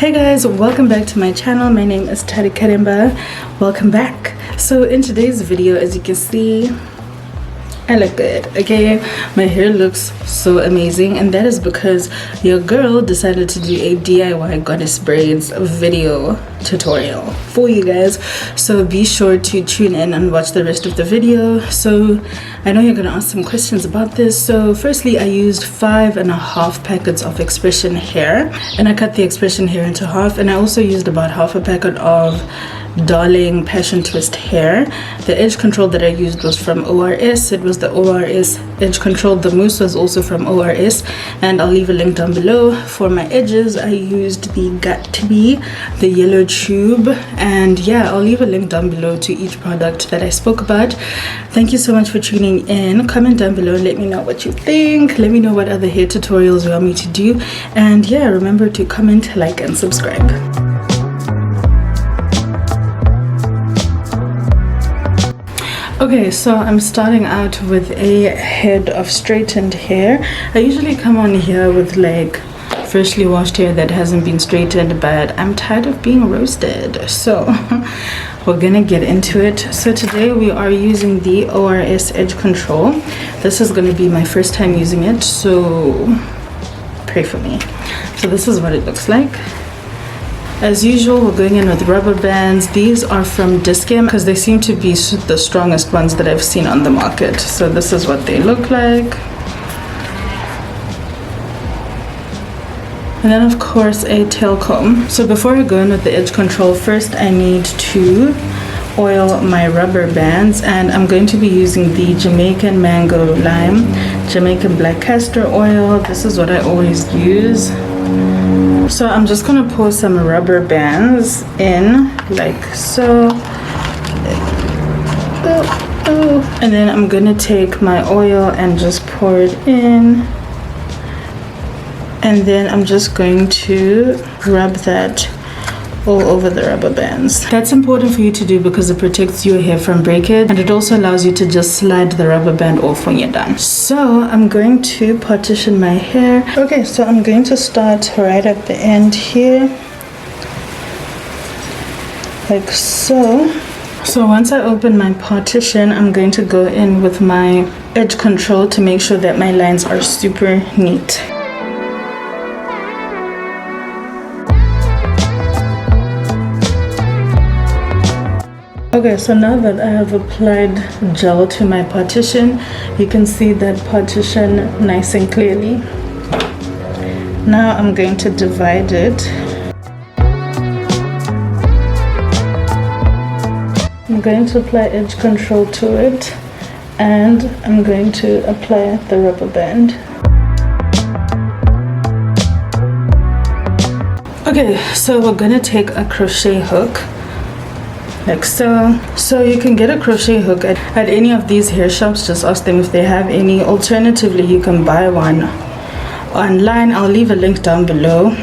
Hey guys, welcome back to my channel. My name is Tarikaremba. Welcome back. So in today's video, as you can see, I look good, okay? My hair looks so amazing, and that is because your girl decided to do a DIY goddess braids video tutorial for you guys. So be sure to tune in and watch the rest of the video. So I know you're gonna ask some questions about this. So firstly, I used 5.5 packets of expression hair, and I cut the expression hair into half, and I also used about half a packet of darling passion twist hair. The edge control that I used was from ORS. It was the ORS edge control. The mousse was also from ORS, and I'll leave a link down below. For my edges, I used the Got To Be, the yellow tube, and yeah, I'll leave a link down below to each product that I spoke about. Thank you so much for tuning in. Comment down below and let me know what you think. Let me know what other hair tutorials you want me to do, and yeah, remember to comment, like, and subscribe. Okay, so I'm starting out with a head of straightened hair. I usually come on here with like freshly washed hair that hasn't been straightened, but I'm tired of being roasted, so we're gonna get into it. So today we are using the ORS edge control. This is gonna be my first time using it, so pray for me. So this is what it looks like. As usual, we're going in with rubber bands. These are from Discam because they seem to be the strongest ones that I've seen on the market. So this is what they look like. And then of course a tail comb. So before I go in with the edge control, first I need to oil my rubber bands, and I'm going to be using the Jamaican mango lime, Jamaican black castor oil. This is what I always use. So I'm just gonna pour some rubber bands in like so. And then I'm gonna take my oil and just pour it in, and then I'm just going to rub that all over the rubber bands. That's important for you to do because it protects your hair from breakage, and it also allows you to just slide the rubber band off when you're done. So I'm going to partition my hair. Okay, so I'm going to start right at the end here, like so. So once I open my partition, I'm going to go in with my edge control to make sure that my lines are super neat. Okay, so now that I have applied gel to my partition, you can see that partition nice and clearly. Now I'm going to divide it. I'm going to apply edge control to it, and I'm going to apply the rubber band. Okay, so we're gonna take a crochet hook like so. So you can get a crochet hook at any of these hair shops. Just ask them if they have any. Alternatively, you can buy one online. I'll leave a link down below.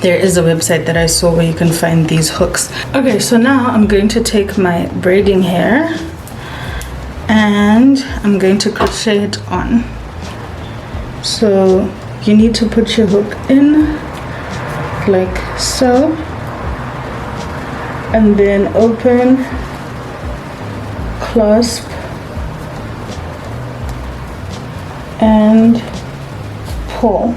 There is a website that I saw where you can find these hooks. Okay, so now I'm going to take my braiding hair and I'm going to crochet it on. So you need to put your hook in like so, and then open, clasp, and pull.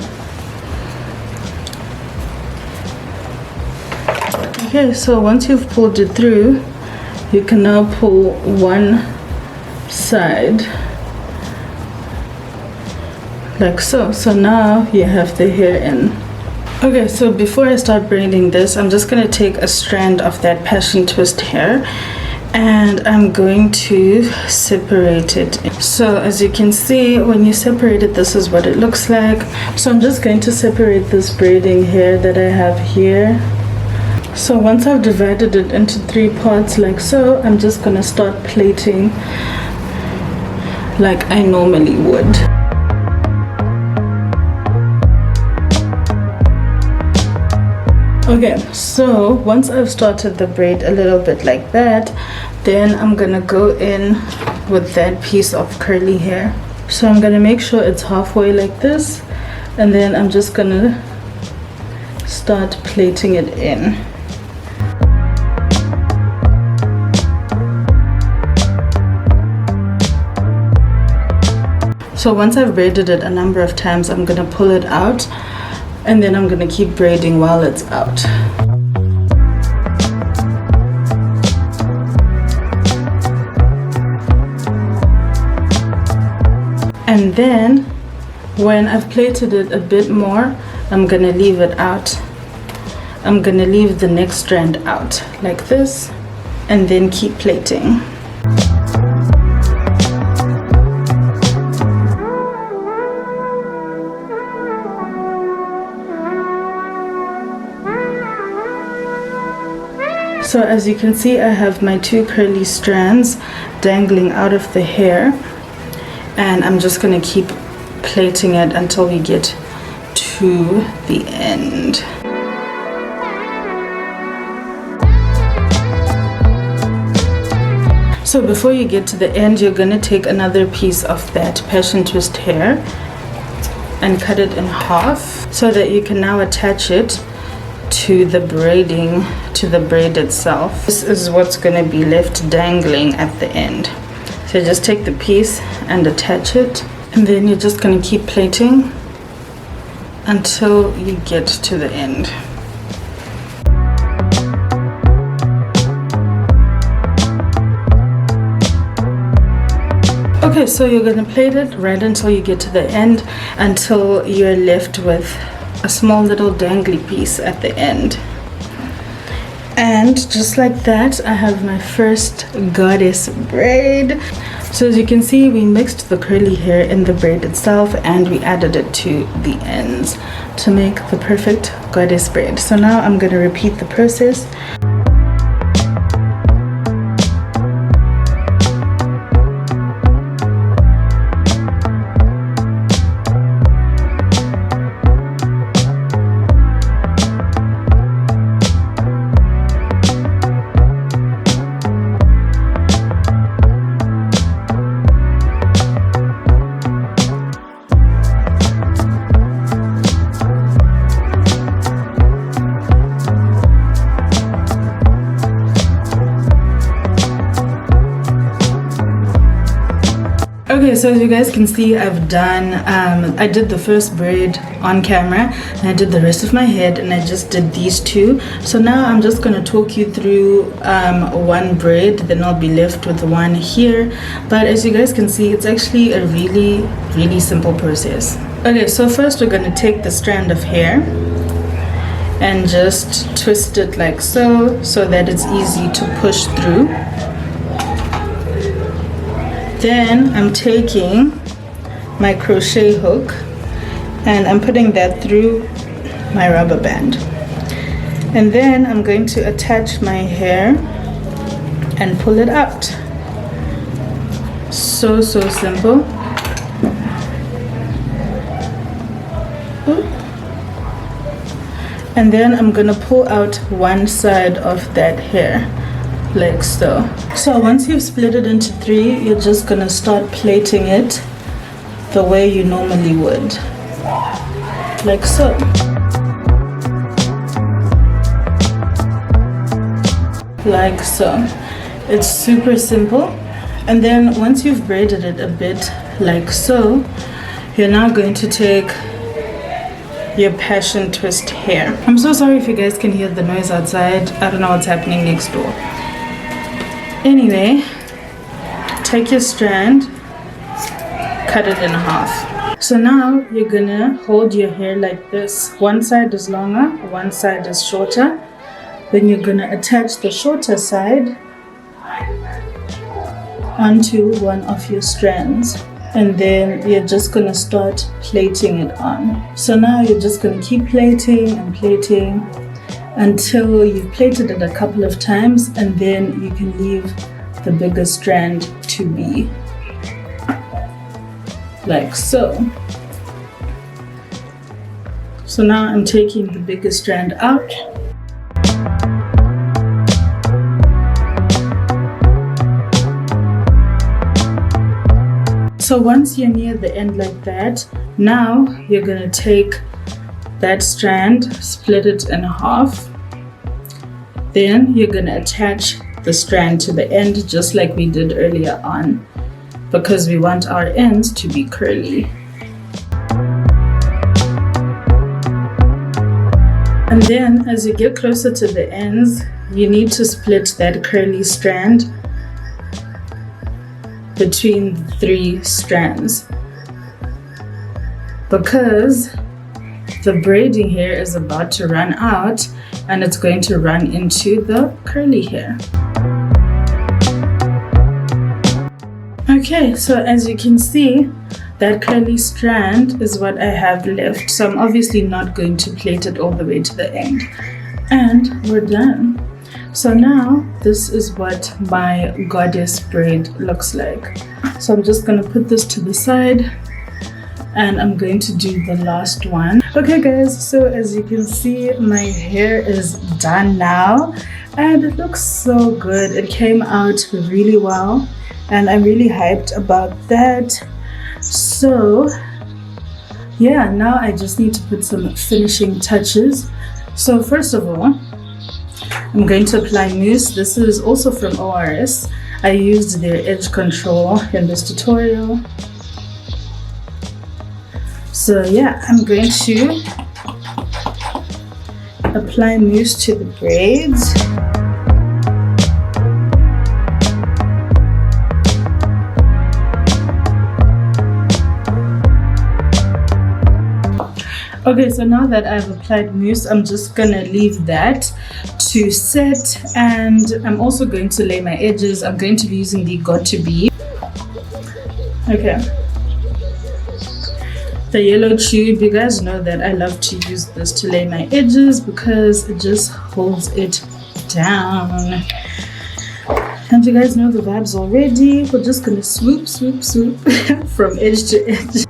Okay, so once you've pulled it through, you can now pull one side like so. So now you have the hair in. Okay, so before I start braiding this, I'm just going to take a strand of that passion twist hair and I'm going to separate it. So as you can see, when you separate it, this is what it looks like. So I'm just going to separate this braiding hair that I have here. So once I've divided it into 3 parts like so, I'm just going to start plaiting like I normally would. Okay, so once I've started the braid a little bit like that, then I'm gonna go in with that piece of curly hair. So I'm gonna make sure it's halfway like this, and then I'm just gonna start plaiting it in. So once I've braided it a number of times, I'm gonna pull it out and then I'm gonna keep braiding while it's out. And then when I've plaited it a bit more, I'm gonna leave it out. I'm gonna leave the next strand out like this and then keep plaiting. So as you can see, I have my 2 curly strands dangling out of the hair, and I'm just going to keep plaiting it until we get to the end. So before you get to the end, you're going to take another piece of that passion twist hair and cut it in half so that you can now attach it to the braiding, to the braid itself. This is what's going to be left dangling at the end. So just take the piece and attach it, and then you're just going to keep plaiting until you get to the end. Okay, so you're going to plait it right until you get to the end, until you're left with a small little dangly piece at the end. And just like that, I have my first goddess braid. So as you can see, we mixed the curly hair in the braid itself and we added it to the ends to make the perfect goddess braid. So now I'm going to repeat the process. Okay, so as you guys can see, I've done, I did the first braid on camera and I did the rest of my head and I just did these 2. So now I'm just going to talk you through one braid, then I'll be left with one here. But as you guys can see, it's actually a really simple process. Okay, so first we're going to take the strand of hair and just twist it like so that it's easy to push through. Then I'm taking my crochet hook and I'm putting that through my rubber band. And then I'm going to attach my hair and pull it out. So simple. And then I'm gonna pull out one side of that hair like so. So once you've split it into 3, you're just gonna start plaiting it the way you normally would, like so. Like so. It's super simple. And then once you've braided it a bit like so, you're now going to take your passion twist hair. I'm so sorry if you guys can hear the noise outside. I don't know what's happening next door. Anyway, take your strand, cut it in half. So now you're gonna hold your hair like this. One side is longer, one side is shorter. Then you're gonna attach the shorter side onto one of your strands. And then you're just gonna start plaiting it on. So now you're just gonna keep plaiting and plaiting until you've plaited it a couple of times, and then you can leave the bigger strand to be like so. So now I'm taking the bigger strand out. So once you're near the end like that, now you're gonna take that strand, split it in half. Then you're gonna attach the strand to the end just like we did earlier on, because we want our ends to be curly. And then as you get closer to the ends, you need to split that curly strand between 3 strands, because the braiding hair is about to run out and it's going to run into the curly hair. Okay, so as you can see, that curly strand is what I have left. So I'm obviously not going to plait it all the way to the end. And we're done. So now this is what my goddess braid looks like. So I'm just gonna put this to the side and I'm going to do the last one. Okay guys, so as you can see, my hair is done now and it looks so good. It came out really well and I'm really hyped about that. So yeah, now I just need to put some finishing touches. So first of all, I'm going to apply mousse. This is also from ORS. I used their edge control in this tutorial. So yeah, I'm going to apply mousse to the braids. Okay, so now that I've applied mousse, I'm just gonna leave that to set, and I'm also going to lay my edges. I'm going to be using the Got To Be. Okay. The yellow tube, you guys know that I love to use this to lay my edges because it just holds it down. And you guys know the vibes already. We're just gonna swoop, swoop, swoop from edge to edge.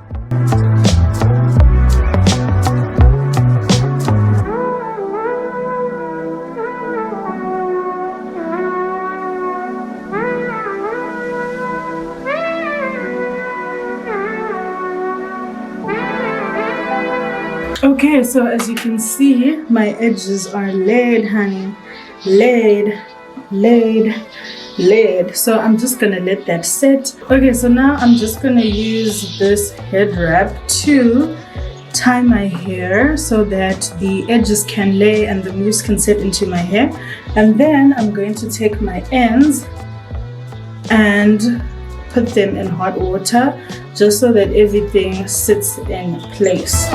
Okay, so as you can see, my edges are laid, honey. Laid. So I'm just gonna let that set. Okay, so now I'm just gonna use this head wrap to tie my hair so that the edges can lay and the mousse can set into my hair. And then I'm going to take my ends and put them in hot water just so that everything sits in place.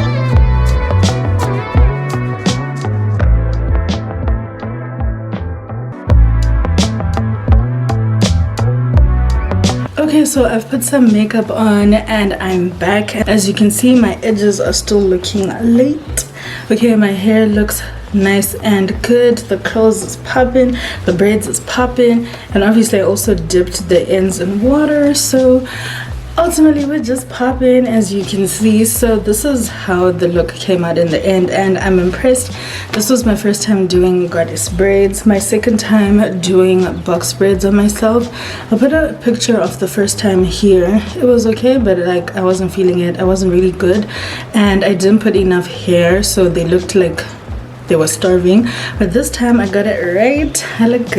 Okay, so I've put some makeup on and I'm back. As you can see, my edges are still looking late. Okay, my hair looks nice and good. The curls is popping, the braids is popping, and obviously I also dipped the ends in water, so ultimately we're just popping, as you can see. So this is how the look came out in the end, and I'm impressed. This was my first time doing goddess braids, my second time doing box braids on myself. I'll put a picture of the first time here. It was okay, but like I wasn't feeling it. I wasn't really good, and I didn't put enough hair, so they looked like they were starving. But this time I got it right. I look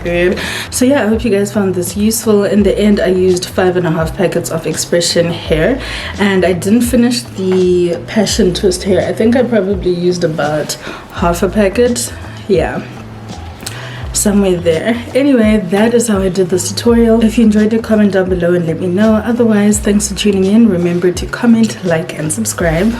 good. So yeah, I hope you guys found this useful. In the end, I used 5.5 packets of expression hair, and I didn't finish the passion twist hair. I think I probably used about half a packet. Yeah, somewhere there. Anyway, that is how I did this tutorial. If you enjoyed it, comment down below and let me know. Otherwise, thanks for tuning in. Remember to comment, like, and subscribe.